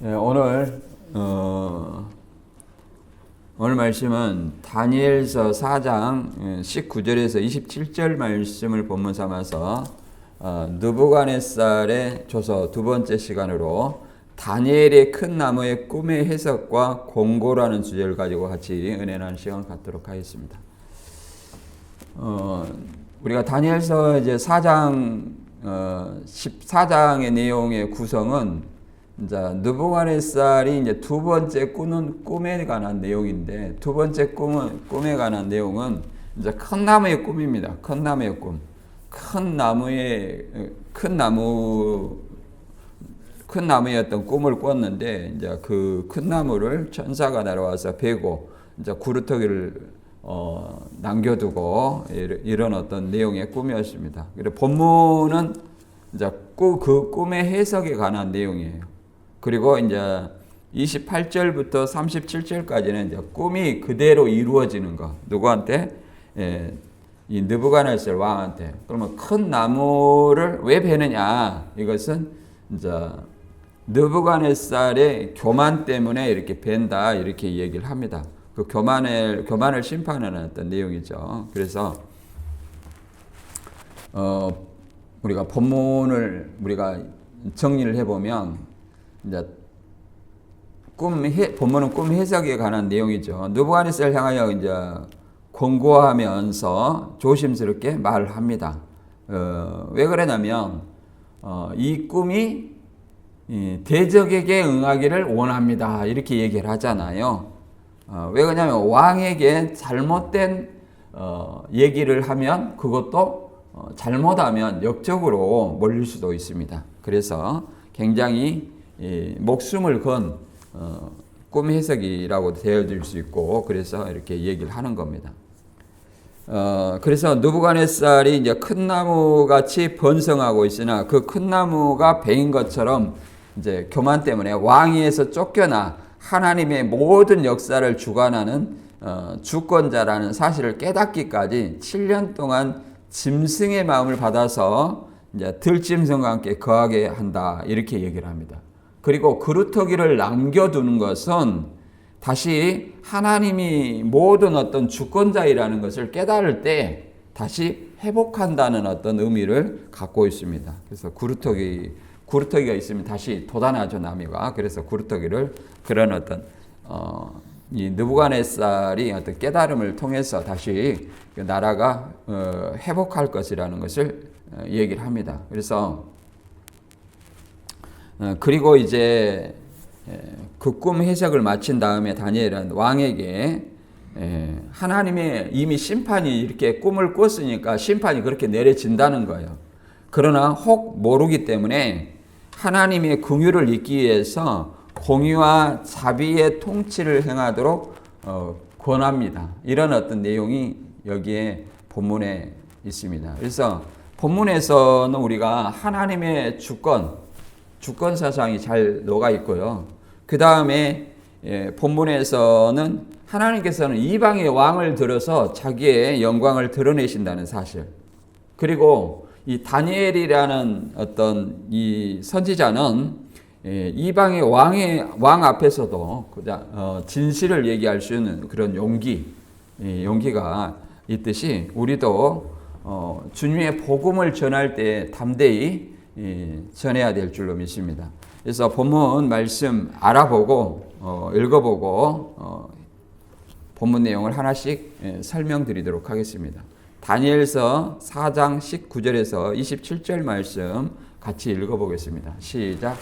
오늘 말씀은 다니엘서 4장 19절에서 27절 말씀을 본문 삼아서 느부갓네살의 조서 두 번째 시간으로 다니엘의 큰 나무의 꿈의 해석과 공고라는 주제를 가지고 같이 은혜 나누는 시간 갖도록 하겠습니다. 우리가 다니엘서 이제 4장 14장의 내용의 구성은 이제 느부갓네살이 이제 두 번째 꾸는 꿈에 관한 내용인데, 두 번째 꿈에 관한 내용은 이제 큰 나무의 꿈입니다. 큰 나무의 꿈. 큰 나무의 어떤 꿈을 꿨는데, 이제 그 큰 나무를 천사가 날아와서 베고 이제 구루터기를 남겨두고 이런 어떤 내용의 꿈이었습니다. 그리고 본문은 이제 그 꿈의 해석에 관한 내용이에요. 그리고 이제 28절부터 37절까지는 이제 꿈이 그대로 이루어지는 거. 누구한테? 이 느부갓네살 왕한테. 그러면 큰 나무를 왜 베느냐? 이것은 이제 느부갓네살의 교만 때문에 이렇게 벤다, 이렇게 얘기를 합니다. 그 교만을 심판하는 어떤 내용이죠. 그래서 우리가 본문을 우리가 정리를 해보면, 이제 본문은 꿈 해석에 관한 내용이죠. 느부갓네살을 향하여 이제 권고하면서 조심스럽게 말을 합니다. 왜 그러냐면 이 꿈이 대적에게 응하기를 원합니다, 이렇게 얘기를 하잖아요. 왜 그러냐면 왕에게 잘못된 얘기를 하면 그것도 잘못하면 역적으로 몰릴 수도 있습니다. 그래서 굉장히 목숨을 건 꿈 해석이라고 되어질 수 있고, 그래서 이렇게 얘기를 하는 겁니다. 그래서 느부갓네살이 이제 큰 나무 같이 번성하고 있으나 그 큰 나무가 베인 것처럼 이제 교만 때문에 왕위에서 쫓겨나 하나님의 모든 역사를 주관하는 주권자라는 사실을 깨닫기까지 7년 동안 짐승의 마음을 받아서 이제 들짐승과 함께 거하게 한다, 이렇게 얘기를 합니다. 그리고 구루터기를 남겨두는 것은 다시 하나님이 모든 어떤 주권자이라는 것을 깨달을 때 다시 회복한다는 어떤 의미를 갖고 있습니다. 그래서 구루터기가 있으면 다시 돋아나죠, 나무가. 그래서 구루터기를 그런 어떤 이 느부갓네살이 어떤 깨달음을 통해서 다시 나라가 회복할 것이라는 것을 얘기를 합니다. 그래서 그리고 이제 그 꿈 해석을 마친 다음에 다니엘은 왕에게 하나님의 이미 심판이 이렇게 꿈을 꿨으니까 심판이 그렇게 내려진다는 거예요. 그러나 혹 모르기 때문에 하나님의 긍휼을 잊기 위해서 공의와 자비의 통치를 행하도록 권합니다. 이런 어떤 내용이 여기에 본문에 있습니다. 그래서 본문에서는 우리가 하나님의 주권 사상이 잘 녹아 있고요. 그 다음에 본문에서는 하나님께서는 이방의 왕을 들어서 자기의 영광을 드러내신다는 사실. 그리고 이 다니엘이라는 어떤 이 선지자는 이방의 왕 앞에서도 진실을 얘기할 수 있는 그런 용기가 있듯이 우리도 주님의 복음을 전할 때 담대히 전해야 될 줄로 믿습니다. 그래서 본문 말씀 알아보고 읽어보고 본문 내용을 하나씩 설명드리도록 하겠습니다. 다니엘서 4장 19절에서 27절 말씀 같이 읽어보겠습니다. 시작.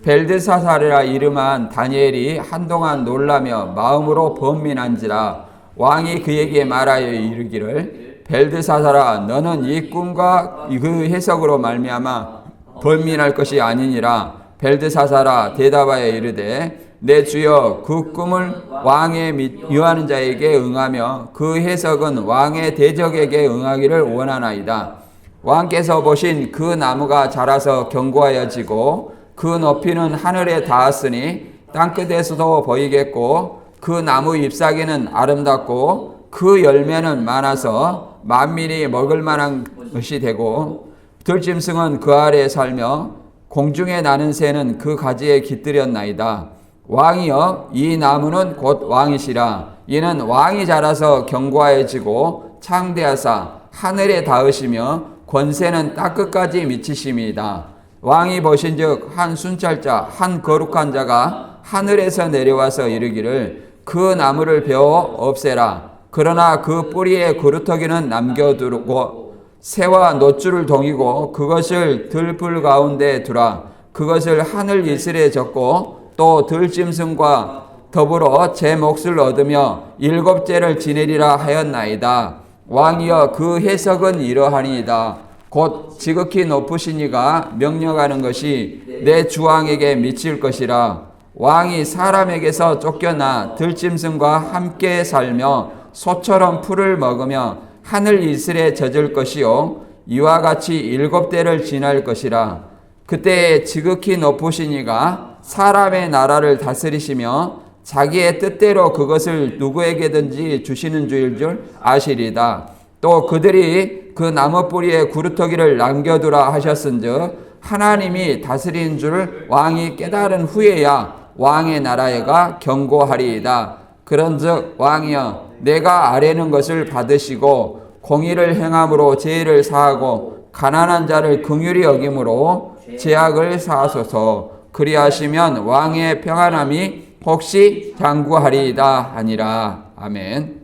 벨드사사라 이름한 다니엘이 한동안 놀라며 마음으로 번민한지라 왕이 그에게 말하여 이르기를, 벨드사사라, 너는 이 꿈과 그 해석으로 말미암아 번민할 것이 아니니라. 벨드사사라 대답하여 이르되, 내 주여, 그 꿈을 왕의 미워하는 자에게 응하며 그 해석은 왕의 대적에게 응하기를 원하나이다. 왕께서 보신 그 나무가 자라서 견고하여지고 그 높이는 하늘에 닿았으니 땅끝에서도 보이겠고, 그 나무 잎사귀는 아름답고 그 열매는 많아서 만민이 먹을 만한 것이 되고, 들짐승은 그 아래에 살며 공중에 나는 새는 그 가지에 깃들였나이다. 왕이여 이 나무는 곧 왕이시라. 이는 왕이 자라서 견고해지고 창대하사 하늘에 닿으시며 권세는 땅끝까지 미치심이다. 왕이 보신즉 한 순찰자 한 거룩한 자가 하늘에서 내려와서 이르기를 그 나무를 베어 없애라. 그러나 그 뿌리에 그루터기는 남겨두고 새와 노줄을 동이고 그것을 들불 가운데 두라. 그것을 하늘 이슬에 젓고 또 들짐승과 더불어 제 몫을 얻으며 7제를 지내리라 하였나이다. 왕이여 그 해석은 이러하니이다. 곧 지극히 높으신 이가 명령하는 것이 내 주왕에게 미칠 것이라. 왕이 사람에게서 쫓겨나 들짐승과 함께 살며 소처럼 풀을 먹으며 하늘 이슬에 젖을 것이요 이와 같이 7대를 지날 것이라. 그때 지극히 높으신 이가 사람의 나라를 다스리시며 자기의 뜻대로 그것을 누구에게든지 주시는 줄 아시리다. 또 그들이 그 나무 뿌리에 구루터기를 남겨두라 하셨은즉 하나님이 다스리는 줄 왕이 깨달은 후에야 왕의 나라가 견고하리이다. 그런즉 왕이여 내가 아뢰는 것을 받으시고 공의를 행함으로 죄를 사하고 가난한 자를 긍휼히 여김으로 죄악을 사하소서. 그리하시면 왕의 평안함이 혹시 장구하리이다 하니라. 아멘.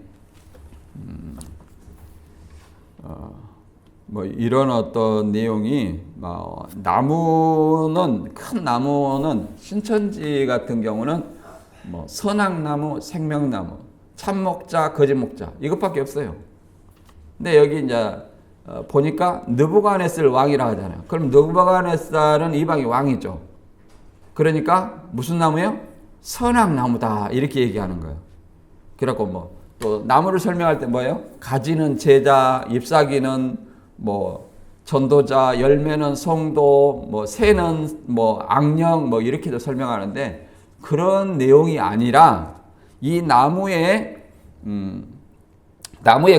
뭐 이런 어떤 내용이 나무는 큰 나무는 신천지 같은 경우는 뭐 선악나무, 생명나무, 참목자, 거짓목자 이것밖에 없어요. 근데 여기 이제 보니까 느부갓네살 왕이라 하잖아요. 그럼 느부갓네살은 이방의 왕이죠. 그러니까 무슨 나무예요? 선악나무다 이렇게 얘기하는 거예요. 그래갖고 뭐 또 나무를 설명할 때 뭐예요? 가지는 제자, 잎사귀는 뭐 전도자, 열매는 성도, 뭐 새는 뭐 악령 뭐 이렇게도 설명하는데 그런 내용이 아니라 이 나무의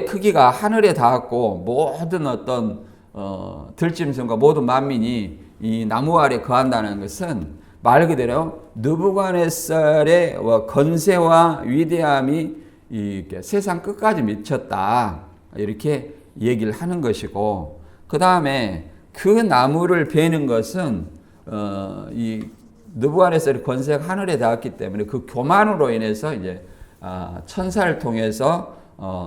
크기가 하늘에 닿았고 모든 어떤 들짐승과 모든 만민이 이 나무 아래 거한다는 것은 말 그대로 느부갓네살의 건세와 위대함이 이렇게 세상 끝까지 미쳤다 이렇게 얘기를 하는 것이고, 그 다음에 그 나무를 베는 것은 이 느부갓네살의 권세가 하늘에 닿았기 때문에 그 교만으로 인해서 이제 천사를 통해서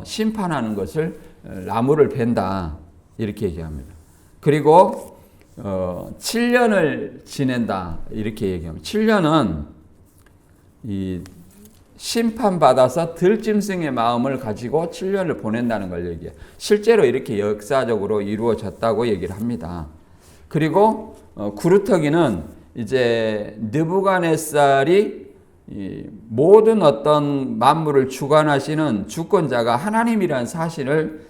심판하는 것을 나무를 벤다 이렇게 얘기합니다. 그리고 7년을 지낸다 이렇게 얘기합니다. 7년은 이 심판받아서 들짐승의 마음을 가지고 7년을 보낸다는 걸 얘기해요. 실제로 이렇게 역사적으로 이루어졌다고 얘기를 합니다. 그리고 구루터기는 이제 느부갓네살이 모든 어떤 만물을 주관하시는 주권자가 하나님이라는 사실을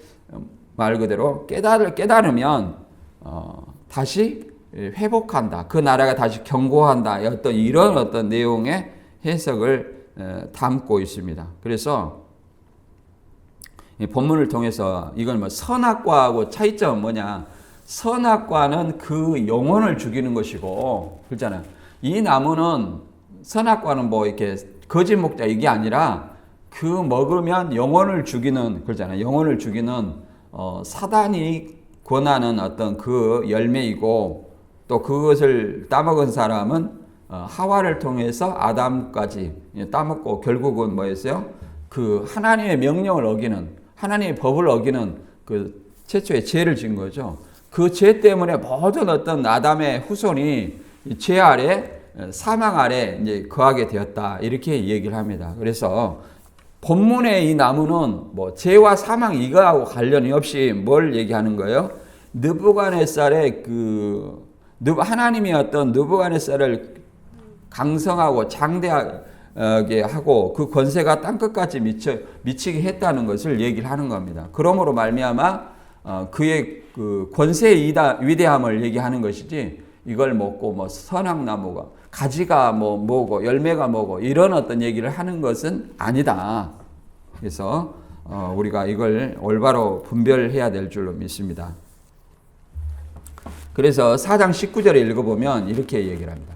말 그대로 깨달으면 다시 회복한다. 그 나라가 다시 견고한다. 어떤 이런 어떤 내용의 해석을 담고 있습니다. 그래서 이 본문을 통해서 이걸 뭐 선악과하고 차이점은 뭐냐? 선악과는 그 영혼을 죽이는 것이고, 그렇잖아요. 이 나무는 선악과는 뭐 이렇게 거짓 목자 이게 아니라 그 먹으면 영혼을 죽이는, 그렇잖아요. 영혼을 죽이는 사단이 권하는 어떤 그 열매이고, 또 그것을 따먹은 사람은 하와를 통해서 아담까지 따먹고 결국은 뭐였어요? 그 하나님의 명령을 어기는, 하나님의 법을 어기는 그 최초의 죄를 지은 거죠. 그 죄 때문에 모든 어떤 아담의 후손이 죄 아래, 사망 아래 이제 거하게 되었다 이렇게 얘기를 합니다. 그래서 본문의 이 나무는 뭐 죄와 사망 이거하고 관련이 없이 뭘 얘기하는 거예요? 느부갓네살의 하나님이 어떤 느부갓네살을 강성하고 장대하게 하고 그 권세가 땅끝까지 미치게 했다는 것을 얘기를 하는 겁니다. 그러므로 말미암아 그의 그 권세의 위대함을 얘기하는 것이지, 이걸 먹고 뭐 선악나무가 가지가 뭐고 열매가 뭐고 이런 어떤 얘기를 하는 것은 아니다. 그래서 우리가 이걸 올바로 분별해야 될 줄로 믿습니다. 그래서 4장 19절에 읽어보면 이렇게 얘기를 합니다.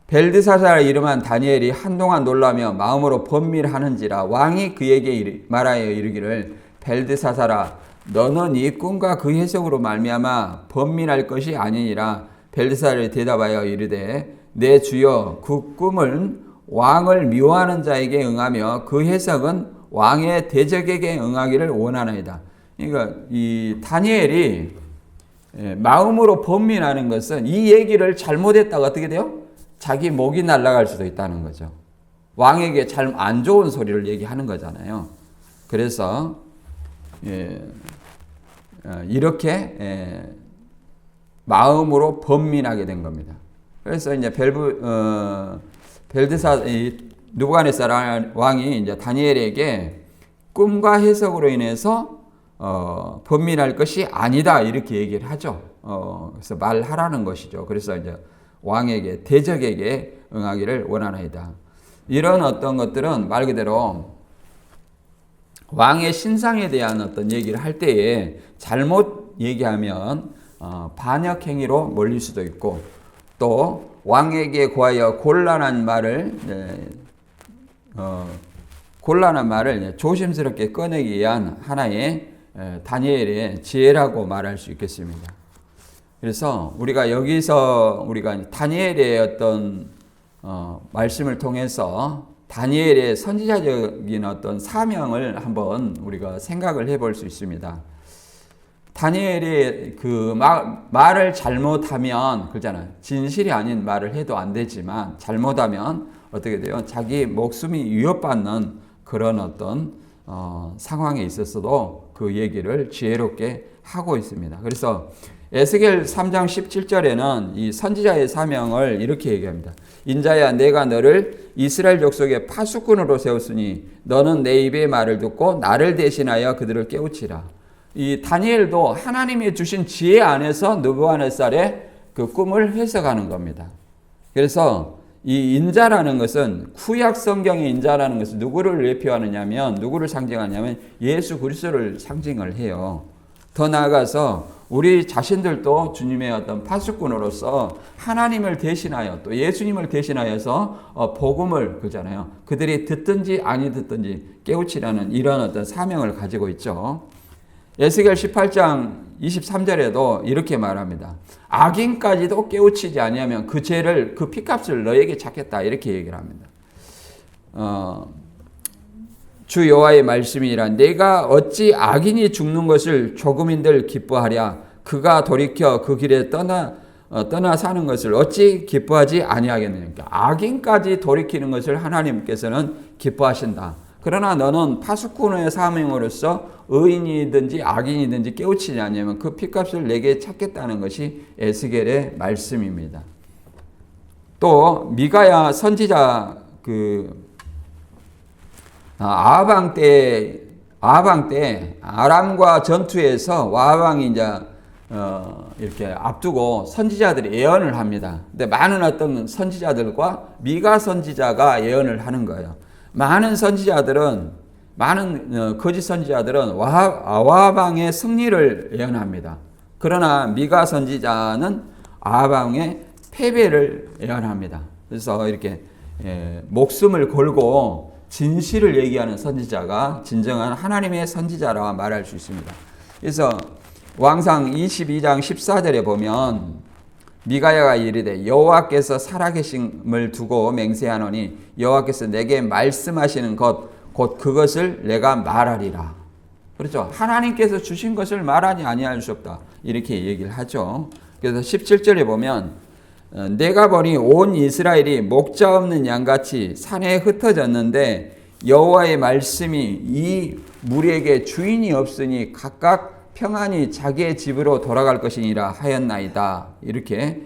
벨드사사를 이름한 다니엘이 한동안 놀라며 마음으로 번민하는지라 왕이 그에게 말하여 이르기를 벨드사사라 너는 이 꿈과 그 해석으로 말미암아 번민할 것이 아니니라. 벨드사사를 대답하여 이르되 내 주여 그 꿈은 왕을 미워하는 자에게 응하며 그 해석은 왕의 대적에게 응하기를 원하나이다. 그러니까 이 다니엘이 마음으로 번민하는 것은 이 얘기를 잘못했다가 어떻게 돼요? 자기 목이 날아갈 수도 있다는 거죠. 왕에게 잘 안 좋은 소리를 얘기하는 거잖아요. 그래서 이렇게 마음으로 번민하게 된 겁니다. 그래서 이제 느부갓네살 왕이 이제 다니엘에게 꿈과 해석으로 인해서 번민할 것이 아니다 이렇게 얘기를 하죠. 그래서 말하라는 것이죠. 그래서 이제 왕에게 대적에게 응하기를 원하나이다. 이런 어떤 것들은 말 그대로 왕의 신상에 대한 어떤 얘기를 할 때에 잘못 얘기하면 반역 행위로 몰릴 수도 있고 또 왕에게 구하여 곤란한 말을 조심스럽게 꺼내기 위한 하나의 다니엘의 지혜라고 말할 수 있겠습니다. 그래서 우리가 여기서 우리가 다니엘의 어떤 말씀을 통해서 다니엘의 선지자적인 어떤 사명을 한번 우리가 생각을 해볼 수 있습니다. 다니엘이 그 말을 잘못하면 그렇잖아요. 진실이 아닌 말을 해도 안 되지만 잘못하면 어떻게 돼요? 자기 목숨이 위협받는 그런 어떤 상황에 있어서도 그 얘기를 지혜롭게 하고 있습니다. 그래서 에스겔 3장 17절에는 이 선지자의 사명을 이렇게 얘기합니다. 인자야 내가 너를 이스라엘 족속의 파수꾼으로 세웠으니 너는 내 입의 말을 듣고 나를 대신하여 그들을 깨우치라. 이 다니엘도 하나님이 주신 지혜 안에서 느부갓네살의 그 꿈을 해석하는 겁니다. 그래서 이 인자라는 것은 구약 성경의 인자라는 것은 누구를 대표하느냐면 누구를 상징하냐면 예수 그리스도를 상징을 해요. 더 나아가서 우리 자신들도 주님의 어떤 파수꾼으로서 하나님을 대신하여 또 예수님을 대신하여서 복음을 그잖아요. 그들이 듣든지 아니 듣든지 깨우치라는 이런 어떤 사명을 가지고 있죠. 에스겔 18장 23절에도 이렇게 말합니다. 악인까지도 깨우치지 아니하면 그 죄를 그 피값을 너에게 찾겠다 이렇게 얘기를 합니다. 주 여호와의 말씀이라 내가 어찌 악인이 죽는 것을 조금인들 기뻐하랴 그가 돌이켜 그 길에 떠나 사는 것을 어찌 기뻐하지 아니하겠느냐. 그러니까 악인까지 돌이키는 것을 하나님께서는 기뻐하신다. 그러나 너는 파수꾼의 사명으로서 의인이든지 악인이든지 깨우치지 않으면 그 피값을 내게 찾겠다는 것이 에스겔의 말씀입니다. 또 미가야 선지자 아하방 때 아람과 전투에서 와방이 이제 이렇게 앞두고 선지자들이 예언을 합니다. 근데 많은 어떤 선지자들과 미가 선지자가 예언을 하는 거예요. 많은 거짓 선지자들은 아하방의 승리를 예언합니다. 그러나 미가 선지자는 아하방의 패배를 예언합니다. 그래서 이렇게 목숨을 걸고 진실을 얘기하는 선지자가 진정한 하나님의 선지자라 말할 수 있습니다. 그래서 왕상 22장 14절에 보면 미가야가 이르되 여호와께서 살아계심을 두고 맹세하노니 여호와께서 내게 말씀하시는 것 곧 그것을 내가 말하리라. 그렇죠. 하나님께서 주신 것을 말하지 아니할 수 없다. 이렇게 얘기를 하죠. 그래서 17절에 보면 내가 보니 온 이스라엘이 목자 없는 양같이 산에 흩어졌는데 여호와의 말씀이 이 무리에게 주인이 없으니 각각 평안히 자기의 집으로 돌아갈 것이니라 하였나이다. 이렇게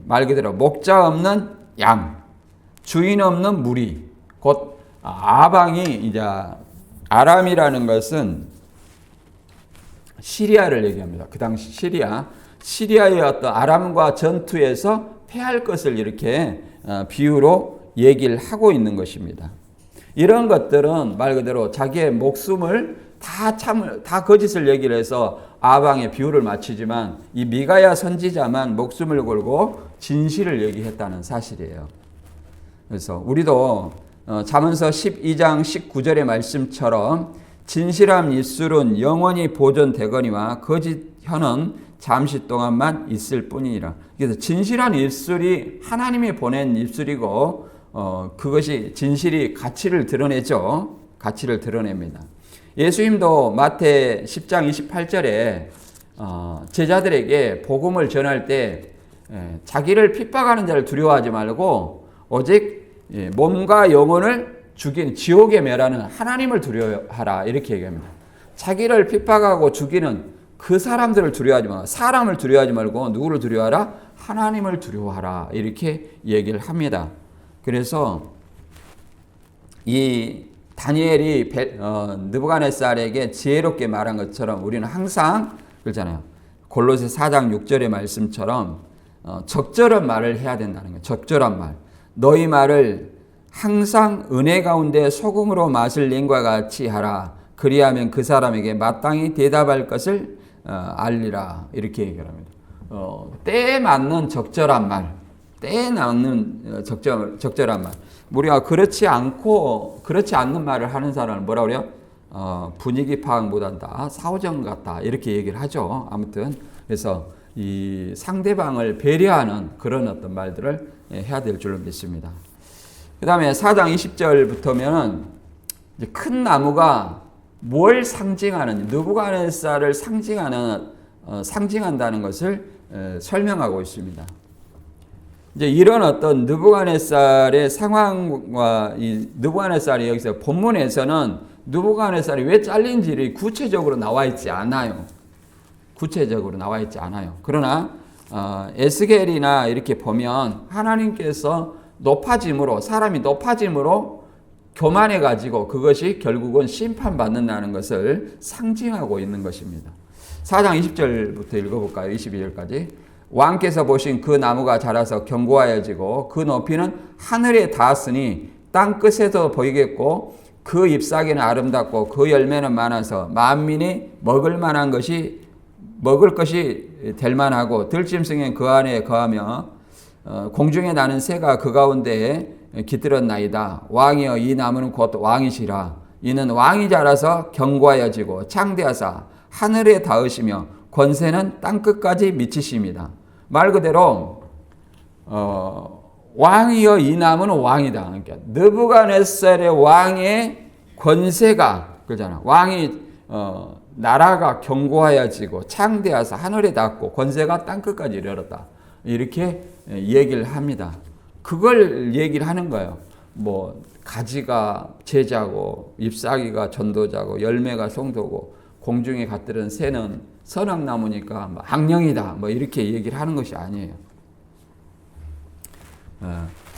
말 그대로 목자 없는 양, 주인 없는 무리, 곧 아방이 이제 아람이라는 것은 시리아를 얘기합니다. 그 당시 시리아의 어떤 아람과 전투에서 패할 것을 이렇게 비유로 얘기를 하고 있는 것입니다. 이런 것들은 말 그대로 자기의 목숨을 다 거짓을 얘기를 해서 아방의 비유를 맞추지만 이 미가야 선지자만 목숨을 걸고 진실을 얘기했다는 사실이에요. 그래서 우리도 잠언서 12장 19절의 말씀처럼 진실한 입술은 영원히 보존되거니와 거짓 혀는 잠시 동안만 있을 뿐이니라. 그래서 진실한 입술이 하나님이 보낸 입술이고 그것이 진실이 가치를 드러내죠. 가치를 드러냅니다. 예수님도 마태 10장 28절에 제자들에게 복음을 전할 때 자기를 핍박하는 자를 두려워하지 말고 오직 몸과 영혼을 죽인 지옥에 멸하는 하나님을 두려워하라 이렇게 얘기합니다. 자기를 핍박하고 죽이는 그 사람들을 두려워하지 말고 사람을 두려워하지 말고 누구를 두려워하라? 하나님을 두려워하라 이렇게 얘기를 합니다. 그래서 이 다니엘이 느부갓네살에게 지혜롭게 말한 것처럼 우리는 항상 그렇잖아요. 골로새 4장 6절의 말씀처럼 적절한 말을 해야 된다는 거예요. 적절한 말. 너희 말을 항상 은혜 가운데 소금으로 맛을 낸과 같이 하라. 그리하면 그 사람에게 마땅히 대답할 것을 알리라. 이렇게 얘기합니다. 때에 맞는 적절한 말. 때에 맞는 적절한 말. 우리가 그렇지 않는 말을 하는 사람을 뭐라 그래요? 분위기 파악 못한다. 사오정 같다. 이렇게 얘기를 하죠. 아무튼 그래서 이 상대방을 배려하는 그런 어떤 말들을 해야 될 줄로 믿습니다. 그 다음에 4장 20절부터는 큰 나무가 뭘 상징하는, 느부갓네살을 상징한다는 것을 설명하고 있습니다. 이제 이런 어떤 느부갓네살의 상황과 이 느부갓네살이 여기서 본문에서는 느부갓네살이 왜 잘린지를 구체적으로 나와 있지 않아요. 구체적으로 나와 있지 않아요. 그러나 에스겔이나 이렇게 보면 하나님께서 사람이 높아짐으로 교만해 가지고 그것이 결국은 심판받는다는 것을 상징하고 있는 것입니다. 4장 20절부터 읽어볼까요? 22절까지. 왕께서 보신 그 나무가 자라서 견고하여지고 그 높이는 하늘에 닿았으니 땅 끝에서 보이겠고 그 잎사귀는 아름답고 그 열매는 많아서 만민이 먹을 것이 될 만하고 들짐승은 그 안에 거하며 공중에 나는 새가 그 가운데에 깃들었나이다. 왕이여 이 나무는 곧 왕이시라. 이는 왕이 자라서 견고하여지고 창대하사 하늘에 닿으시며 권세는 땅끝까지 미치십니다. 말 그대로 왕이여 이 나무는 왕이다. 그러니까 느부갓네살의 왕의 권세가 그러잖아. 왕이 나라가 견고하여지고 창대하사 하늘에 닿고 권세가 땅끝까지 이르렀다. 이렇게 얘기를 합니다. 그걸 얘기를 하는 거예요. 뭐 가지가 제자고 잎사귀가 전도자고 열매가 성도고 공중에 gat들은 새는 선악나무니까 악령이다. 뭐 이렇게 얘기를 하는 것이 아니에요.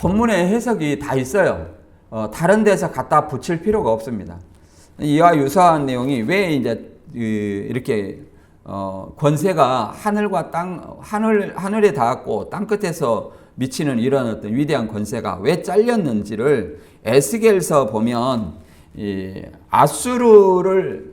본문의 해석이 다 있어요. 다른 데서 갖다 붙일 필요가 없습니다. 이와 유사한 내용이 왜 이제 이렇게 권세가 하늘과 하늘에 닿았고 땅 끝에서 미치는 이런 어떤 위대한 권세가 왜 잘렸는지를 에스겔서 보면 이 아수르를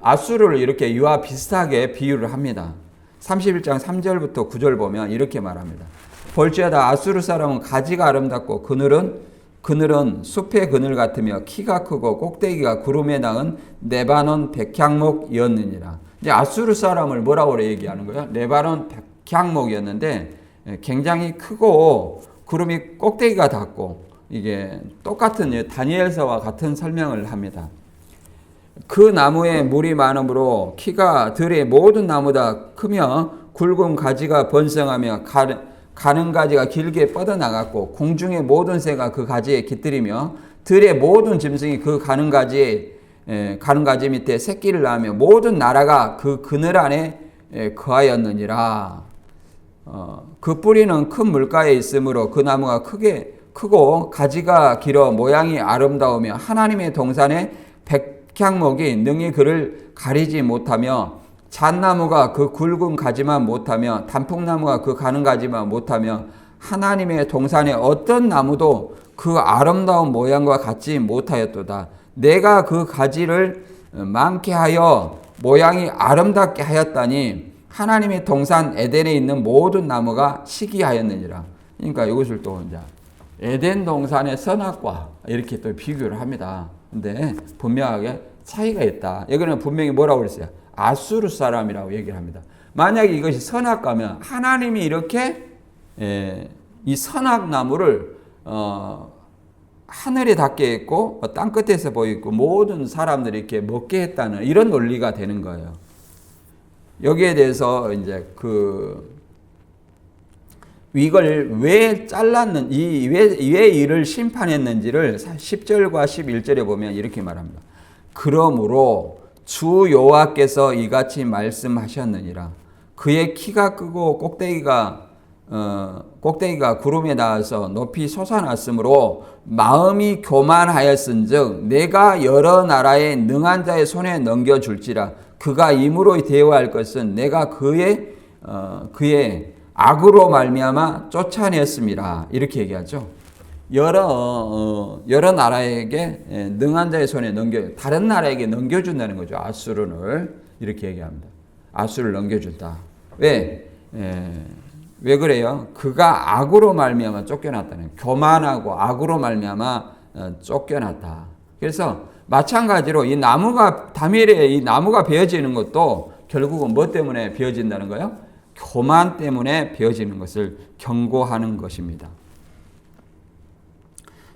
이렇게 이와 비슷하게 비유를 합니다. 31장 3절부터 9절 보면 이렇게 말합니다. 볼지어다 아수르 사람은 가지가 아름답고 그늘은 숲의 그늘 같으며 키가 크고 꼭대기가 구름에 낳은 레바논 백향목이었느니라. 이제 아수르 사람을 뭐라고 얘기하는 거예요? 레바논 백향목이었는데 굉장히 크고 구름이 꼭대기가 닿고 이게 똑같은 다니엘서와 같은 설명을 합니다. 그 나무에 물이 많으므로 키가 들의 모든 나무보다 크며 굵은 가지가 번성하며 가는 가지가 길게 뻗어나갔고 공중의 모든 새가 그 가지에 깃들이며 들의 모든 짐승이 그 가는 가지 밑에 새끼를 낳으며 모든 나라가 그 그늘 안에 거하였느니라. 그 뿌리는 큰 물가에 있으므로 그 나무가 크고 가지가 길어 모양이 아름다우며 하나님의 동산의 백향목이 능히 그를 가리지 못하며 잣나무가 그 굵은 가지만 못하며 단풍나무가 그 가는 가지만 못하며 하나님의 동산의 어떤 나무도 그 아름다운 모양과 같지 못하였도다. 내가 그 가지를 많게 하여 모양이 아름답게 하였다니 하나님의 동산 에덴에 있는 모든 나무가 시기하였느니라. 그러니까 이것을 또 이제 에덴 동산의 선악과 이렇게 또 비교를 합니다. 근데 분명하게 차이가 있다. 여기는 분명히 뭐라고 그랬어요? 아수르 사람이라고 얘기를 합니다. 만약에 이것이 선악과면 하나님이 이렇게 이 선악나무를 하늘에 닿게 했고 땅끝에서 보이고 모든 사람들이 이렇게 먹게 했다는 이런 논리가 되는 거예요. 여기에 대해서 이제 이걸 왜 잘랐는지, 왜 이를 심판했는지를 10절과 11절에 보면 이렇게 말합니다. 그러므로 주 여호와께서 이같이 말씀하셨느니라. 그의 키가 크고 꼭대기가 구름에 닿아서 높이 솟아났으므로 마음이 교만하였은즉 내가 여러 나라의 능한 자의 손에 넘겨줄지라. 그가 임으로 대우할 것은 내가 그의 악으로 말미암아 쫓아냈습니다. 이렇게 얘기하죠. 여러 나라에게 능한 자의 손에 다른 나라에게 넘겨준다는 거죠. 아수르를 이렇게 얘기합니다. 아수르를 넘겨준다. 왜 그래요? 그가 악으로 말미암아 쫓겨났다는, 교만하고 악으로 말미암아 쫓겨났다. 그래서 마찬가지로 이 나무가 다밀에 이 나무가 베어지는 것도 결국은 뭐 때문에 베어진다는 거예요? 교만 때문에 베어지는 것을 경고하는 것입니다.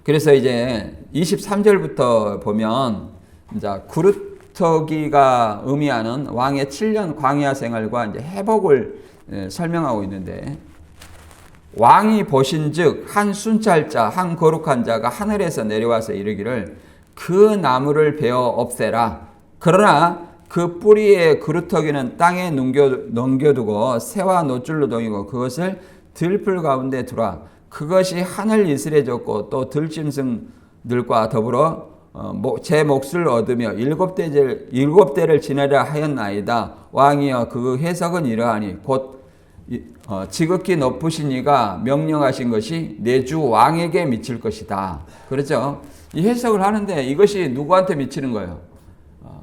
그래서 이제 23절부터 보면 이제 구루터기가 의미하는 왕의 7년 광야 생활과 이제 회복을 설명하고 있는데, 왕이 보신즉 한 순찰자 한 거룩한 자가 하늘에서 내려와서 이르기를 그 나무를 베어 없애라. 그러나 그 뿌리의 그루터기는 땅에 넘겨두고 새와 노줄로 동이고 그것을 들풀 가운데 두라. 그것이 하늘 이슬에 졌고 또 들짐승들과 더불어 제 몫을 얻으며 일곱 대를 지내려 하였나이다. 왕이여 그 해석은 이러하니 곧 지극히 높으신 이가 명령하신 것이 내 주 왕에게 미칠 것이다. 그렇죠? 이 해석을 하는데 이것이 누구한테 미치는 거예요?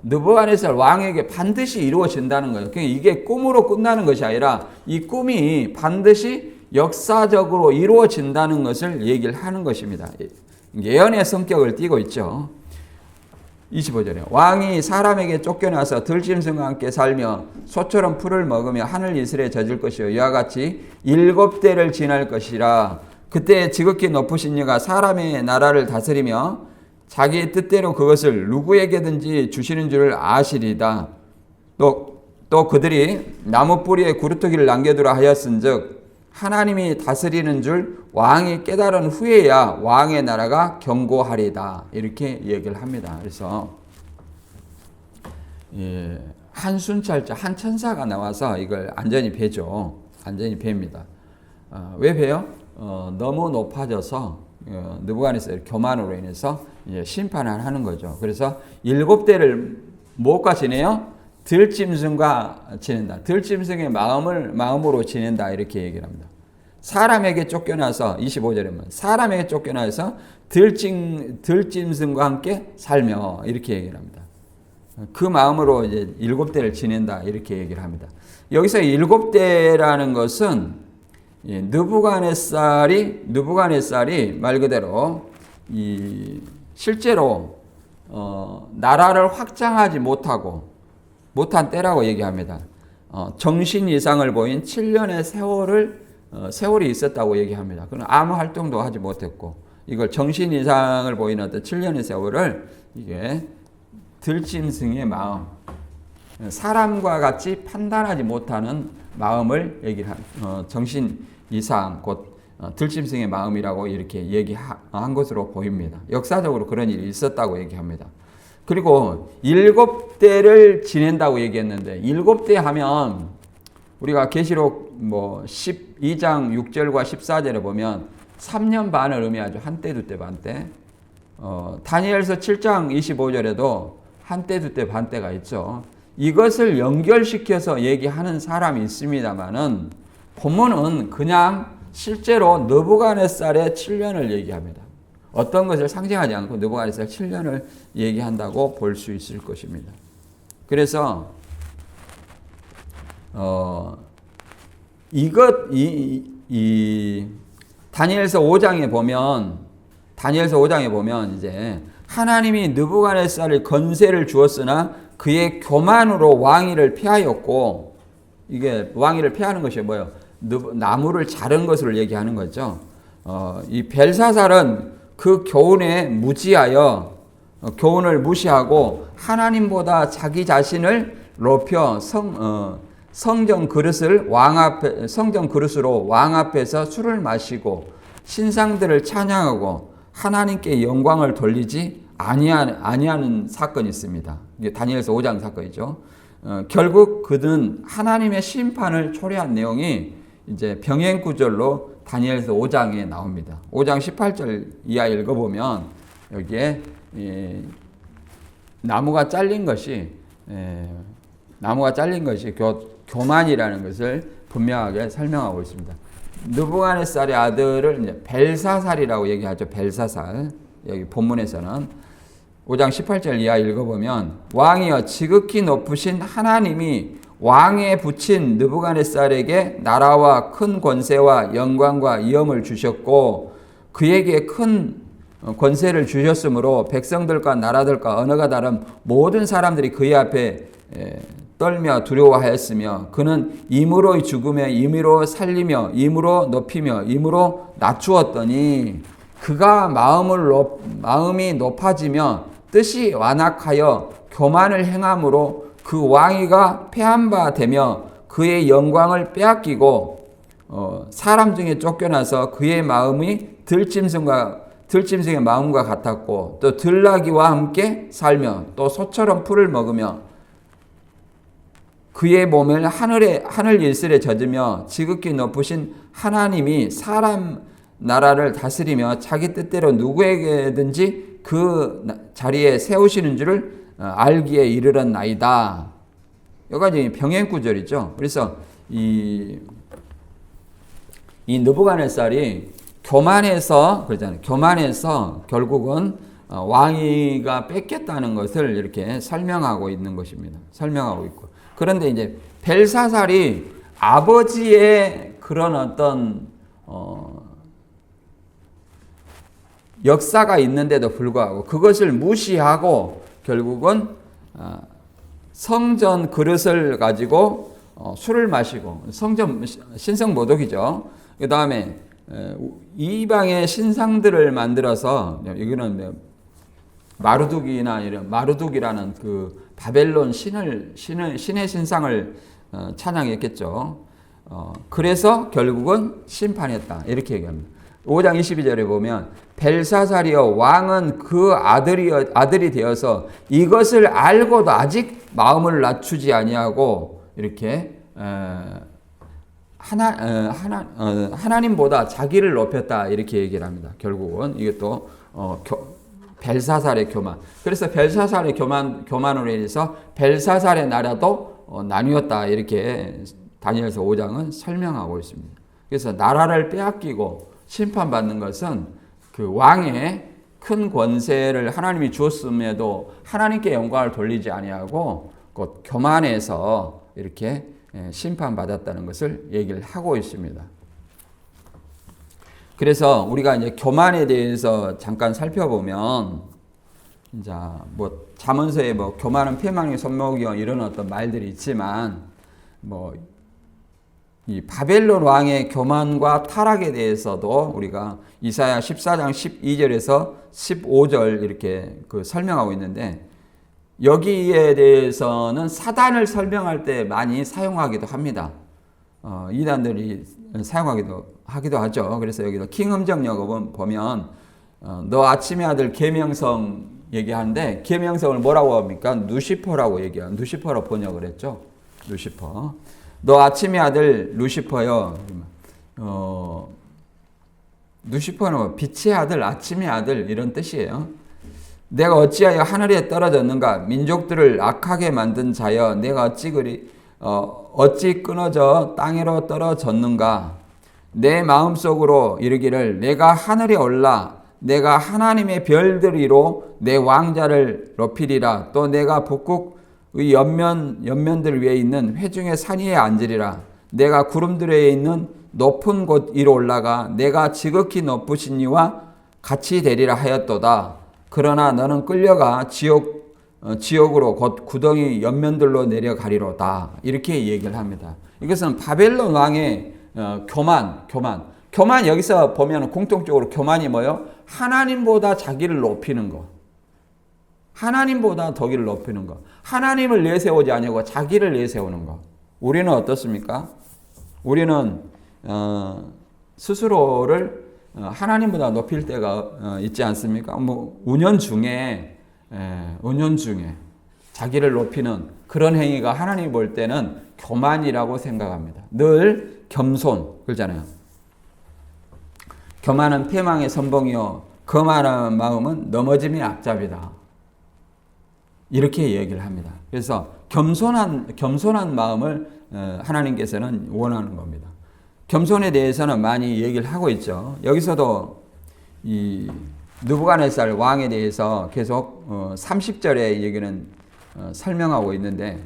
느부갓네살 왕에게 반드시 이루어진다는 거예요. 그러니까 이게 꿈으로 끝나는 것이 아니라 이 꿈이 반드시 역사적으로 이루어진다는 것을 얘기를 하는 것입니다. 예언의 성격을 띠고 있죠. 25절에 왕이 사람에게 쫓겨나서 들짐승과 함께 살며 소처럼 풀을 먹으며 하늘 이슬에 젖을 것이요 이와 같이 7대를 지날 것이라. 그때 지극히 높으신 이가 사람의 나라를 다스리며 자기의 뜻대로 그것을 누구에게든지 주시는 줄을 아시리다. 또 그들이 나무 뿌리에 구루터기를 남겨두라 하였은즉 하나님이 다스리는 줄 왕이 깨달은 후에야 왕의 나라가 견고하리다. 이렇게 얘기를 합니다. 그래서 한 순찰자, 한 천사가 나와서 이걸 안전히 베죠. 안전히 베입니다. 왜 베요? 너무 높아져서 느부갓네살 교만으로 인해서 심판을 하는 거죠. 그래서 7대를 무엇과 지내요? 들짐승과 지낸다. 들짐승의 마음으로 지낸다. 이렇게 얘기를 합니다. 사람에게 쫓겨나서 25절에 보면 사람에게 쫓겨나서 들짐승과 함께 살며 이렇게 얘기를 합니다. 그 마음으로 이제 7대를 지낸다. 이렇게 얘기를 합니다. 여기서 7대라는 것은 느부갓네살이 말 그대로 실제로 나라를 확장하지 못한 때라고 얘기합니다. 정신 이상을 보인 7년의 세월이 있었다고 얘기합니다. 그는 아무 활동도 하지 못했고 이걸 정신 이상을 보이는 어떤 7년의 세월을 이게 들짐승의 마음, 사람과 같이 판단하지 못하는 마음을 정신 이상 곧 들짐승의 마음이라고 이렇게 얘기한 것으로 보입니다. 역사적으로 그런 일이 있었다고 얘기합니다. 그리고 7대를 지낸다고 얘기했는데 7대 하면 우리가 계시록 12장 6절과 14절에 보면 3년 반을 의미하죠. 한때 두때 반때. 다니엘서 7장 25절에도 한때 두때 반때가 있죠. 이것을 연결시켜서 얘기하는 사람이 있습니다만은 본문은 그냥 실제로 느부갓네살의 7년을 얘기합니다. 어떤 것을 상징하지 않고 느부갓네살 7년을 얘기한다고 볼 수 있을 것입니다. 그래서 다니엘서 5장에 보면 이제 하나님이 느부갓네살을 건세를 주었으나 그의 교만으로 왕위를 피하였고, 이게 왕위를 피하는 것이 뭐예요? 나무를 자른 것을 얘기하는 거죠. 이 벨사살은 그 교훈에 무지하여 교훈을 무시하고 하나님보다 자기 자신을 높여 성전 그릇으로 왕 앞에서 술을 마시고 신상들을 찬양하고 하나님께 영광을 돌리지 아니하는 사건이 있습니다. 이게 다니엘서 5장 사건이죠. 결국 그는 하나님의 심판을 초래한 내용이 이제 병행 구절로 다니엘서 5장에 나옵니다. 5장 18절 이하 읽어보면 여기에 나무가 잘린 것이 교만이라는 것을 분명하게 설명하고 있습니다. 느부갓네살의 아들을 이제 벨사살이라고 얘기하죠. 벨사살. 여기 본문에서는 5장 18절 이하 읽어보면 왕이여 지극히 높으신 하나님이 왕에 붙인 느부갓네살에게 나라와 큰 권세와 영광과 위엄을 주셨고 그에게 큰 권세를 주셨으므로 백성들과 나라들과 언어가 다른 모든 사람들이 그의 앞에 떨며 두려워하였으며 그는 임으로 죽으며 임으로 살리며 임으로 높이며 임으로 낮추었더니 그가 마음이 높아지며 뜻이 완악하여 교만을 행함으로 그 왕위가 패한 바 되며 그의 영광을 빼앗기고 사람 중에 쫓겨나서 그의 마음이 들짐승의 마음과 같았고 또 들나귀와 함께 살며 또 소처럼 풀을 먹으며 그의 몸을 하늘 일슬에 젖으며 지극히 높으신 하나님이 사람 나라를 다스리며 자기 뜻대로 누구에게든지 그 자리에 세우시는 줄을 알기에 이르렀나이다. 여기까지 병행 구절이죠. 그래서 이 느부갓네살이 교만해서 그러잖아요. 교만해서 결국은 왕위가 뺏겼다는 것을 이렇게 설명하고 있는 것입니다. 설명하고 있고. 그런데 이제 벨사살이 아버지의 그런 어떤 역사가 있는데도 불구하고 그것을 무시하고 결국은 성전 그릇을 가지고 술을 마시고 신성모독이죠. 그 다음에 이방의 신상들을 만들어서 이거는 마르둑이나 이런 마르둑이라는 그 바벨론 신의 신상을 찬양했겠죠. 그래서 결국은 심판했다 이렇게 얘기합니다. 5장 22절에 보면 벨사살이여 왕은 그 아들이 되어서 이것을 알고도 아직 마음을 낮추지 아니하고 이렇게 하나님보다 자기를 높였다 이렇게 얘기를 합니다. 결국은 이것도 벨사살의 교만. 그래서 벨사살의 교만으로 인해서 벨사살의 나라도 나뉘었다 이렇게 다니엘서 5장은 설명하고 있습니다. 그래서 나라를 빼앗기고 심판받는 것은 그 왕의 큰 권세를 하나님이 주었음에도 하나님께 영광을 돌리지 아니하고 곧 교만해서 이렇게 심판받았다는 것을 얘기를 하고 있습니다. 그래서 우리가 이제 교만에 대해서 잠깐 살펴보면, 이제 뭐 잠언서에 뭐 교만은 패망의 손목이요 이런 어떤 말들이 있지만, 뭐 이 바벨론 왕의 교만과 타락에 대해서도 우리가 이사야 14장 12절에서 15절 이렇게 설명하고 있는데, 여기에 대해서는 사단을 설명할 때 많이 사용하기도 합니다. 이단들이 하기도 하죠. 그래서 여기도 킹음정역을 보면 너 아침의 아들 계명성 얘기하는데 계명성을 뭐라고 합니까? 누시퍼라고 얘기해요. 누시퍼로 번역을 했죠. 누시퍼. 너 아침의 아들 루시퍼요. 누시퍼는 빛의 아들, 아침의 아들 이런 뜻이에요. 내가 어찌하여 하늘에 떨어졌는가? 민족들을 악하게 만든 자여 내가 어찌 끊어져 땅으로 떨어졌는가? 내 마음속으로 이르기를 내가 하늘에 올라 내가 하나님의 별들 위로 내 왕자를 높이리라. 또 내가 북극 의 옆면들 위에 있는 회중의 산 위에 앉으리라. 내가 구름들에 있는 높은 곳 위로 올라가 내가 지극히 높으신 이와 같이 되리라 하였도다. 그러나 너는 끌려가 지옥으로 곧 구덩이 옆면들로 내려가리로다. 이렇게 얘기를 합니다. 이것은 바벨론 왕의 교만. 여기서 보면 공통적으로 교만이 뭐예요? 하나님보다 자기를 높이는 거. 하나님보다 덕기를 높이는 거. 하나님을 내세우지 아니고 자기를 내세우는 거. 우리는 어떻습니까? 우리는 스스로를 하나님보다 높일 때가 있지 않습니까? 운연 중에 자기를 높이는 그런 행위가 하나님 볼 때는 교만이라고 생각합니다. 늘 겸손 그러잖아요. 교만은 패망의 선봉이요 거만한 마음은 넘어짐의 앞잡이다. 이렇게 얘기를 합니다. 그래서 겸손한 마음을 하나님께서는 원하는 겁니다. 겸손에 대해서는 많이 얘기를 하고 있죠. 여기서도 이 느부갓네살 왕에 대해서 계속 30절의 얘기는 설명하고 있는데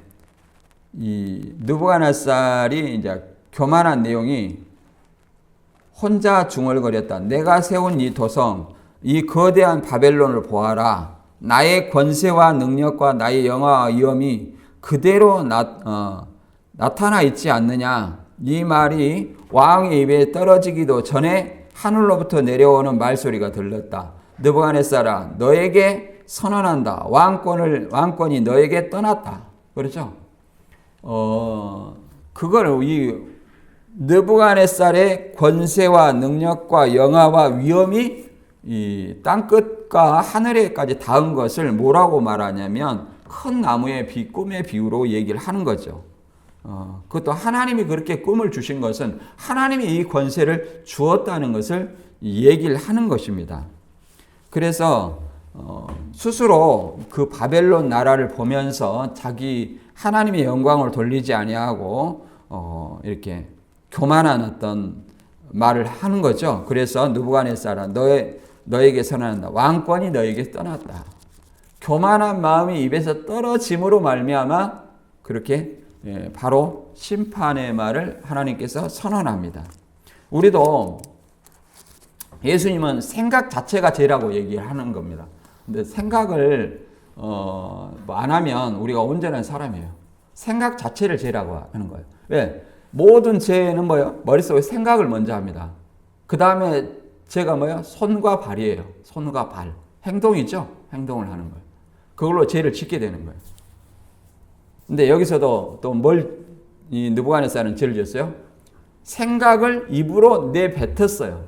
이 느부갓네살이 이제 교만한 내용이 혼자 중얼거렸다. 내가 세운 이 도성, 이 거대한 바벨론을 보아라. 나의 권세와 능력과 나의 영화와 위엄이 그대로 나타나 있지 않느냐. 이 말이 왕의 입에 떨어지기도 전에 하늘로부터 내려오는 말소리가 들렸다. 느부갓네살아, 너에게 선언한다. 왕권이 너에게 떠났다. 그렇죠? 그걸 이 느부갓네살의 권세와 능력과 영화와 위엄이 이 땅끝과 하늘에까지 닿은 것을 뭐라고 말하냐면 큰 나무의 꿈의 비유로 얘기를 하는 거죠. 그것도 하나님이 그렇게 꿈을 주신 것은 하나님이 이 권세를 주었다는 것을 얘기를 하는 것입니다. 그래서 스스로 그 바벨론 나라를 보면서 자기 하나님의 영광을 돌리지 아니하고 이렇게 교만한 어떤 말을 하는 거죠. 그래서 느부갓네살아 너에게 선언한다. 왕권이 너에게 떠났다. 교만한 마음이 입에서 떨어짐으로 말미암아 그렇게 바로 심판의 말을 하나님께서 선언합니다. 우리도 예수님은 생각 자체가 죄라고 얘기하는 겁니다. 근데 생각을 안 하면 우리가 온전한 사람이에요. 생각 자체를 죄라고 하는 거예요. 왜? 모든 죄는 뭐예요? 머릿속에 생각을 먼저 합니다. 그 다음에 죄가 뭐예요? 손과 발이에요. 손과 발. 행동이죠? 행동을 하는 거예요. 그걸로 죄를 짓게 되는 거예요. 근데 여기서도 또 이 느부갓네살은 죄를 지었어요? 생각을 입으로 내뱉었어요.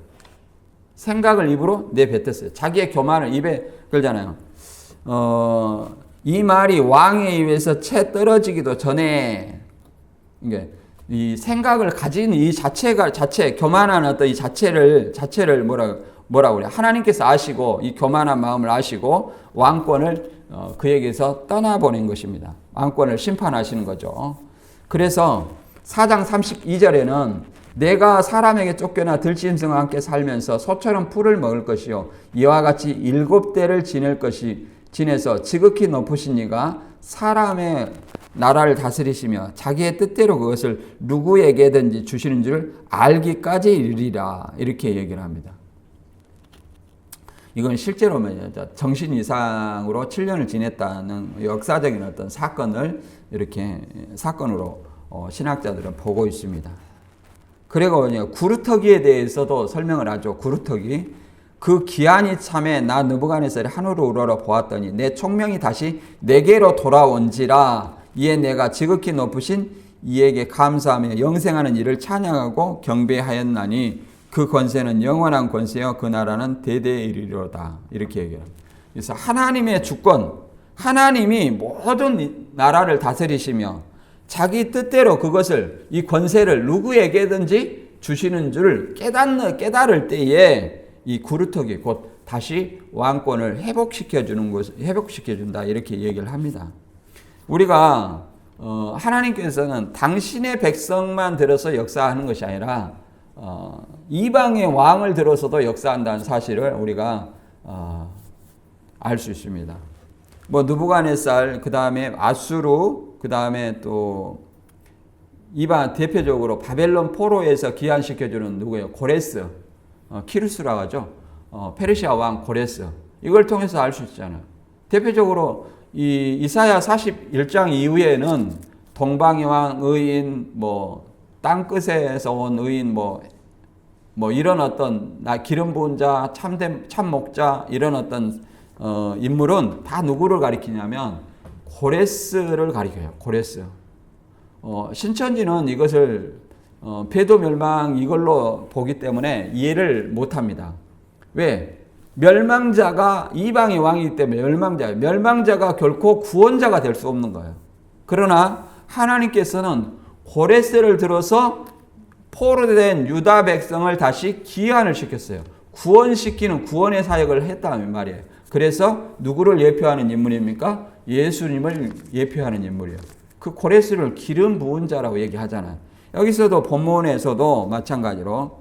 생각을 입으로 내뱉었어요. 자기의 교만을 입에 걸잖아요. 이 말이 왕의 입에서 채 떨어지기도 전에 이 생각을 가진 이 교만한 어떤 이 자체를 뭐라고 그래요? 하나님께서 아시고 이 교만한 마음을 아시고 왕권을 그에게서 떠나보낸 것입니다. 왕권을 심판하시는 거죠. 그래서 4장 32절에는 내가 사람에게 쫓겨나 들짐승과 함께 살면서 소처럼 풀을 먹을 것이요 이와 같이 7대를 지내서 지극히 높으신 이가 사람의 나라를 다스리시며 자기의 뜻대로 그것을 누구에게든지 주시는 줄 알기까지 이르리라. 이렇게 얘기를 합니다. 이건 실제로 정신 이상으로 7년을 지냈다는 역사적인 어떤 사건을 이렇게 사건으로 신학자들은 보고 있습니다. 그리고 구루터기에 대해서도 설명을 하죠. 구루터기. 그 기한이 참에 나 느부갓네살이 하늘로 우러러 보았더니 내 총명이 다시 내게로 돌아온지라. 이에 내가 지극히 높으신 이에게 감사하며 영생하는 이를 찬양하고 경배하였나니 그 권세는 영원한 권세여 그 나라는 대대에 이르리로다. 이렇게 얘기합니다. 그래서 하나님의 주권, 하나님이 모든 나라를 다스리시며 자기 뜻대로 그것을 이 권세를 누구에게든지 주시는 줄 깨달을 때에 이 구루터기 곧 다시 왕권을 회복시켜준다. 이렇게 얘기를 합니다. 우리가 하나님께서는 당신의 백성만 들어서 역사하는 것이 아니라 이방의 왕을 들어서도 역사한다는 사실을 우리가 알 수 있습니다. 뭐 느부갓네살, 그 다음에 아수르, 그 다음에 또 이방 대표적으로 바벨론 포로에서 기한시켜주는 누구예요? 고레스, 키루스라고 하죠. 페르시아 왕 고레스. 이걸 통해서 알 수 있잖아요. 대표적으로 이 이사야 41장 이후에는 동방의 왕 의인, 뭐 땅끝에서 온 의인, 뭐 이런 어떤 기름 부은 자, 참 목자 이런 어떤 인물은 다 누구를 가리키냐면 고레스를 가리켜요. 고레스. 신천지는 이것을 배도 멸망 이걸로 보기 때문에 이해를 못합니다. 왜? 멸망자가 이방의 왕이기 때문에 멸망자가 결코 구원자가 될 수 없는 거예요. 그러나 하나님께서는 고레스를 들어서 포로된 유다 백성을 다시 기한을 시켰어요. 구원시키는 구원의 사역을 했다는 말이에요. 그래서 누구를 예표하는 인물입니까? 예수님을 예표하는 인물이에요. 그 고레스를 기름 부은 자라고 얘기하잖아요. 여기서도 본문에서도 마찬가지로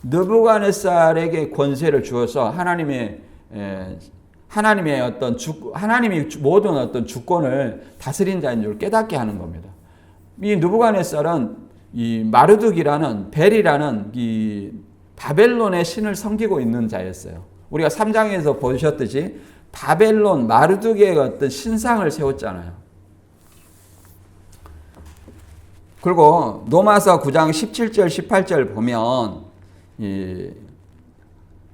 느부갓네살에게 권세를 주어서 하나님이 모든 어떤 주권을 다스린 자인 줄 깨닫게 하는 겁니다. 이 느부갓네살은 이 마르둑이라는 벨이라는 이 바벨론의 신을 섬기고 있는 자였어요. 우리가 3장에서 보셨듯이 바벨론 마르둑의 어떤 신상을 세웠잖아요. 그리고 로마서 9장 17절 18절 보면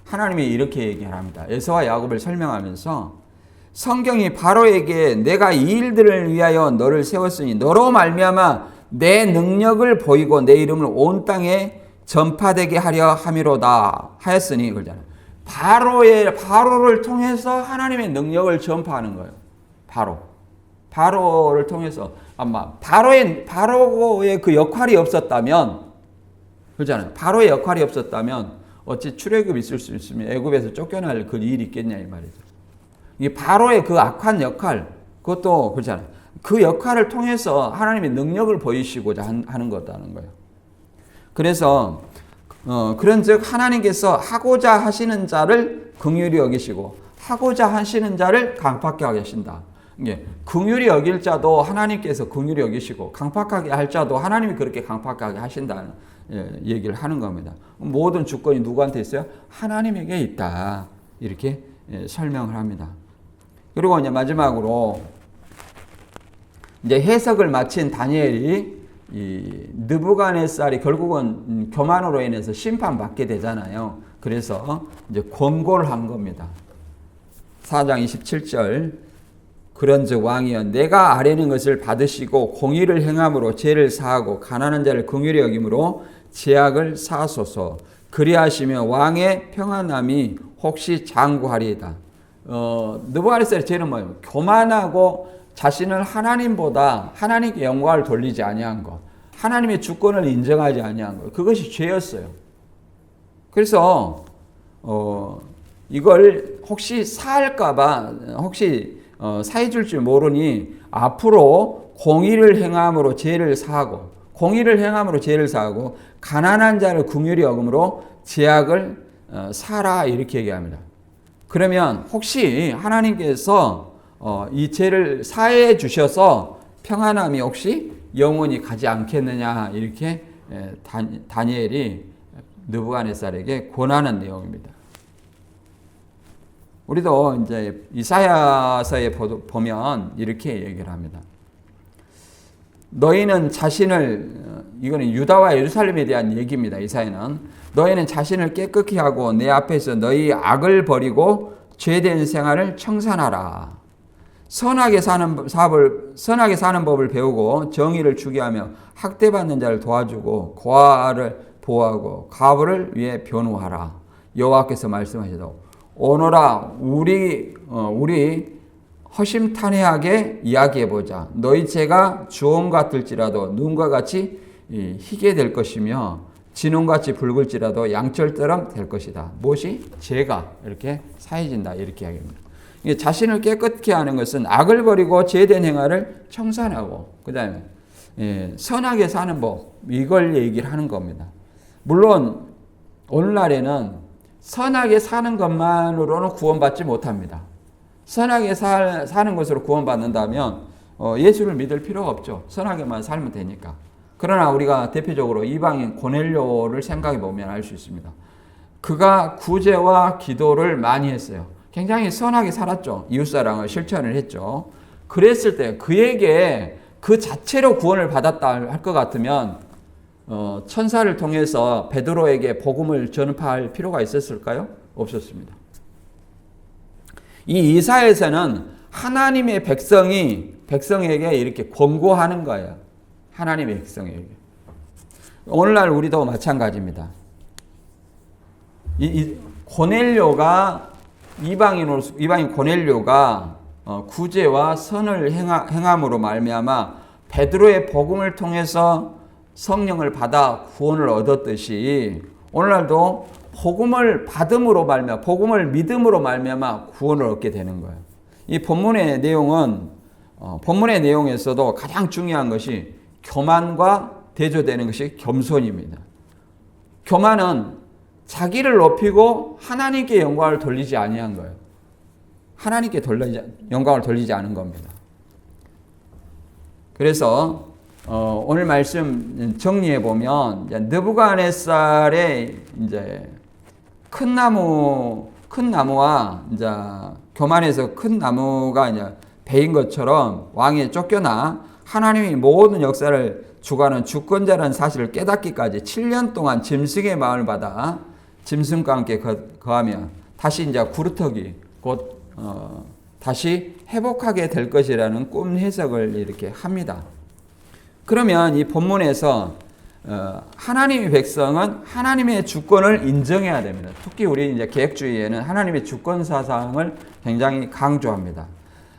하나님이 이렇게 얘기합니다. 에서와 야곱을 설명하면서 성경이 바로에게 내가 이 일들을 위하여 너를 세웠으니 너로 말미암아 내 능력을 보이고 내 이름을 온 땅에 전파되게 하려 함이로다 하였으니 그러잖아요. 바로를 통해서 하나님의 능력을 전파하는 거예요. 바로를 통해서 아마 바로의 그 역할이 없었다면 그렇잖아요. 바로의 역할이 없었다면 어찌 출애굽이 있을 수 있으면 애굽에서 쫓겨날 그 일이 있겠냐 이 말이죠. 이게 바로의 그 악한 역할 그것도 그렇잖아요. 그 역할을 통해서 하나님의 능력을 보이시고자 하는 거다는 거예요. 그래서 그런즉 하나님께서 하고자 하시는 자를 긍휼히 여기시고 하고자 하시는 자를 강팍하게 하신다. 이게 긍휼히 여길 자도 하나님께서 긍휼히 여기시고 강팍하게 할 자도 하나님이 그렇게 강팍하게 하신다는 얘기를 하는 겁니다. 모든 주권이 누구한테 있어요? 하나님에게 있다. 이렇게 설명을 합니다. 그리고 이제 마지막으로 이제 해석을 마친 다니엘이 이 느부갓네살이 결국은 교만으로 인해서 심판받게 되잖아요. 그래서 이제 권고를 한 겁니다. 4장 27절 그런즉 왕이여 내가 아뢰는 것을 받으시고 공의를 행함으로 죄를 사하고 가난한 자를 긍휼히 여김으로 죄악을 사하소서. 그리하시며 왕의 평안함이 혹시 장구하리이다. 느부갓네살의 죄는 뭐예요? 교만하고 자신을 하나님보다 하나님께 영광을 돌리지 아니한 것, 하나님의 주권을 인정하지 아니한 것, 그것이 죄였어요. 그래서 이걸 혹시 사할까봐 혹시 사해줄 줄 모르니 앞으로 공의를 행함으로 죄를 사하고 가난한 자를 긍휼히 여김으로 죄악을 사라 이렇게 얘기합니다. 그러면 혹시 하나님께서 이 죄를 사해 주셔서 평안함이 혹시 영원히 가지 않겠느냐 이렇게 다니엘이 느부갓네살에게 권하는 내용입니다. 우리도 이제 이사야서에 보면 이렇게 얘기를 합니다. 너희는 이거는 유다와 예루살렘에 대한 얘기입니다. 이사야는 너희는 자신을 깨끗히 하고 내 앞에서 너희 악을 버리고 죄된 생활을 청산하라. 선하게 사는 법을 배우고 정의를 추구하며 학대받는 자를 도와주고 고아를 보호하고 과부를 위해 변호하라. 여호와께서 말씀하시도록 오너라 우리 허심탄회하게 이야기해보자. 너희 죄가 주홍 같을지라도 눈과 같이 희게 될 것이며 진홍같이 붉을지라도 양철처럼 될 것이다. 무엇이? 죄가 이렇게 사해진다. 이렇게 이야기합니다. 자신을 깨끗게 하는 것은 악을 버리고 죄된 행활을 청산하고 그 다음에 선하게 사는 법 이걸 얘기를 하는 겁니다. 물론 오늘날에는 선하게 사는 것만으로는 구원받지 못합니다. 선하게 사는 것으로 구원받는다면 예수를 믿을 필요가 없죠. 선하게만 살면 되니까. 그러나 우리가 대표적으로 이방인 고넬료를 생각해 보면 알 수 있습니다. 그가 구제와 기도를 많이 했어요. 굉장히 선하게 살았죠. 이웃사랑을 실천을 했죠. 그랬을 때 그에게 그 자체로 구원을 받았다 할 것 같으면 천사를 통해서 베드로에게 복음을 전파할 필요가 있었을까요? 없었습니다. 이 이사야서는 하나님의 백성에게 이렇게 권고하는 거예요. 하나님의 백성에게. 오늘날 우리도 마찬가지입니다. 고넬료가 이방인 고넬료가 구제와 선을 행함으로 말미암아 베드로의 복음을 통해서 성령을 받아 구원을 얻었듯이 오늘날도 복음을 받음으로 말미암아 복음을 믿음으로 말미암아 구원을 얻게 되는 거예요. 이 본문의 내용에서도 가장 중요한 것이 교만과 대조되는 것이 겸손입니다. 교만은 자기를 높이고 하나님께 영광을 돌리지 아니한 거예요. 하나님께 영광을 돌리지 않은 겁니다. 그래서 오늘 말씀 정리해 보면 느부갓네살의 이제 큰 나무와 이제 교만해서 큰 나무가 이제 베인 것처럼 왕에 쫓겨나 하나님이 모든 역사를 주관하는 주권자라는 사실을 깨닫기까지 7년 동안 짐승의 마음을 받아 짐승과 함께 거하며 다시 이제 구르터기 곧 다시 회복하게 될 것이라는 꿈 해석을 이렇게 합니다. 그러면 이 본문에서 하나님의 백성은 하나님의 주권을 인정해야 됩니다. 특히 우리 이제 개혁주의에는 하나님의 주권 사상을 굉장히 강조합니다.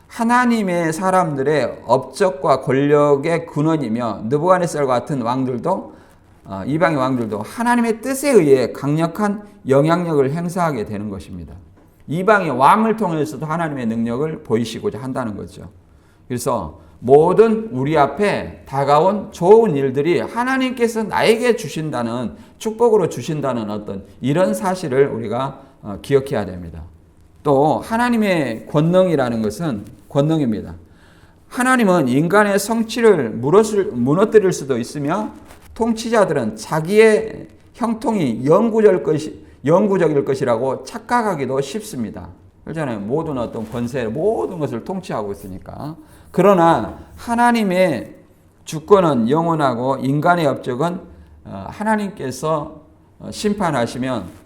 하나님의 사람들의 업적과 권력의 근원이며 느부갓네살과 같은 왕들도 이방의 왕들도 하나님의 뜻에 의해 강력한 영향력을 행사하게 되는 것입니다. 이방의 왕을 통해서도 하나님의 능력을 보이시고자 한다는 거죠. 그래서 모든 우리 앞에 다가온 좋은 일들이 하나님께서 나에게 주신다는 축복으로 주신다는 어떤 이런 사실을 우리가 기억해야 됩니다. 또 하나님의 권능이라는 것은 권능입니다. 하나님은 인간의 성취를 무너뜨릴 수도 있으며 통치자들은 자기의 형통이 영구적일 것이라고 착각하기도 쉽습니다. 그렇잖아요. 모든 어떤 권세, 모든 것을 통치하고 있으니까. 그러나 하나님의 주권은 영원하고 인간의 업적은 하나님께서 심판하시면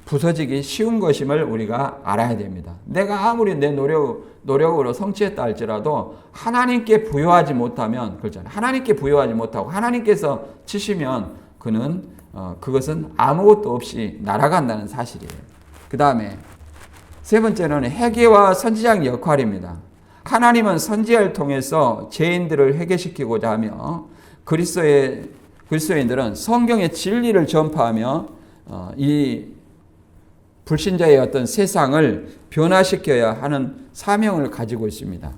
부서지기 쉬운 것임을 우리가 알아야 됩니다. 내가 아무리 내 노력으로 성취했다 할지라도 하나님께 부여하지 못하면 그렇잖아요. 하나님께 부여하지 못하고 하나님께서 치시면 그것은 아무것도 없이 날아간다는 사실이에요. 그 다음에 세 번째는 회개와 선지자의 역할입니다. 하나님은 선지자를 통해서 죄인들을 회개시키고자 하며 그리스도인들은 성경의 진리를 전파하며 이 불신자의 어떤 세상을 변화시켜야 하는 사명을 가지고 있습니다.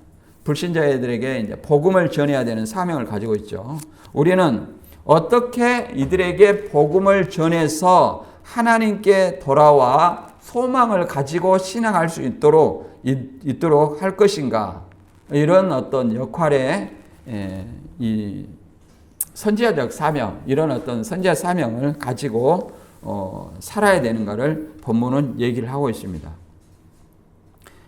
불신자들에게 이제 복음을 전해야 되는 사명을 가지고 있죠. 우리는 어떻게 이들에게 복음을 전해서 하나님께 돌아와 소망을 가지고 신앙할 수 있도록 할 것인가, 이런 어떤 역할에 이 선지자적 사명, 이런 어떤 선지자 사명을 가지고 살아야 되는가를 본문은 얘기를 하고 있습니다.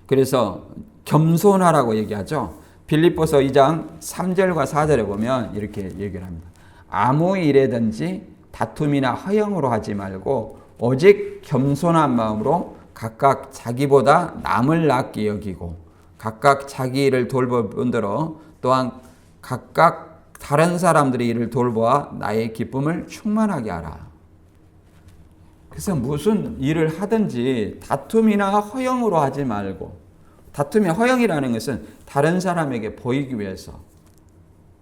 그래서 겸손하라고 얘기하죠. 빌립보서 2장 3절과 4절에 보면 이렇게 얘기를 합니다. 아무 일에든지 다툼이나 허영으로 하지 말고 오직 겸손한 마음으로 각각 자기보다 남을 낫게 여기고 각각 자기 일을 돌볼 뿐더러 또한 각각 다른 사람들의 일을 돌보아 나의 기쁨을 충만하게 하라. 그래서 무슨 일을 하든지 다툼이나 허영으로 하지 말고, 다툼이 허영이라는 것은 다른 사람에게 보이기 위해서,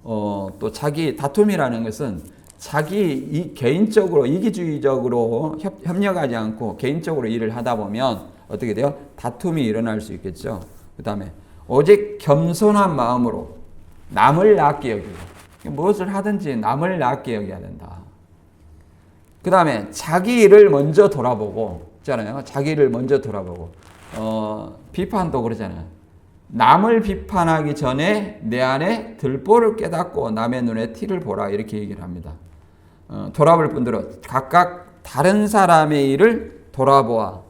또 다툼이라는 것은 자기 개인적으로 이기주의적으로 협력하지 않고 개인적으로 일을 하다 보면 어떻게 돼요? 다툼이 일어날 수 있겠죠. 그 다음에 오직 겸손한 마음으로 남을 낫게 여기고, 무엇을 하든지 남을 낫게 여겨야 된다. 그 다음에 자기 일을 먼저 돌아보고 있잖아요. 자기 일을 먼저 돌아보고 비판도 그러잖아요. 남을 비판하기 전에 내 안에 들보를 깨닫고 남의 눈에 티를 보라 이렇게 얘기를 합니다. 돌아볼 분들은 각각 다른 사람의 일을 돌아보아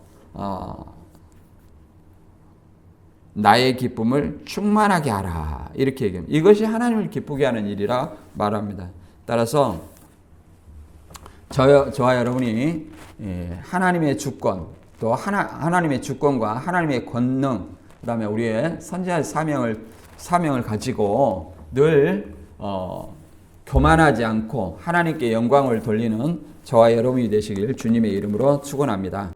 나의 기쁨을 충만하게 하라 이렇게 얘기합니다. 이것이 하나님을 기쁘게 하는 일이라 말합니다. 따라서 저와 여러분이 하나님의 주권 또 하나님의 주권과 하나님의 권능 그다음에 우리의 선지자의 사명을 가지고 늘 교만하지 않고 하나님께 영광을 돌리는 저와 여러분이 되시길 주님의 이름으로 축원합니다.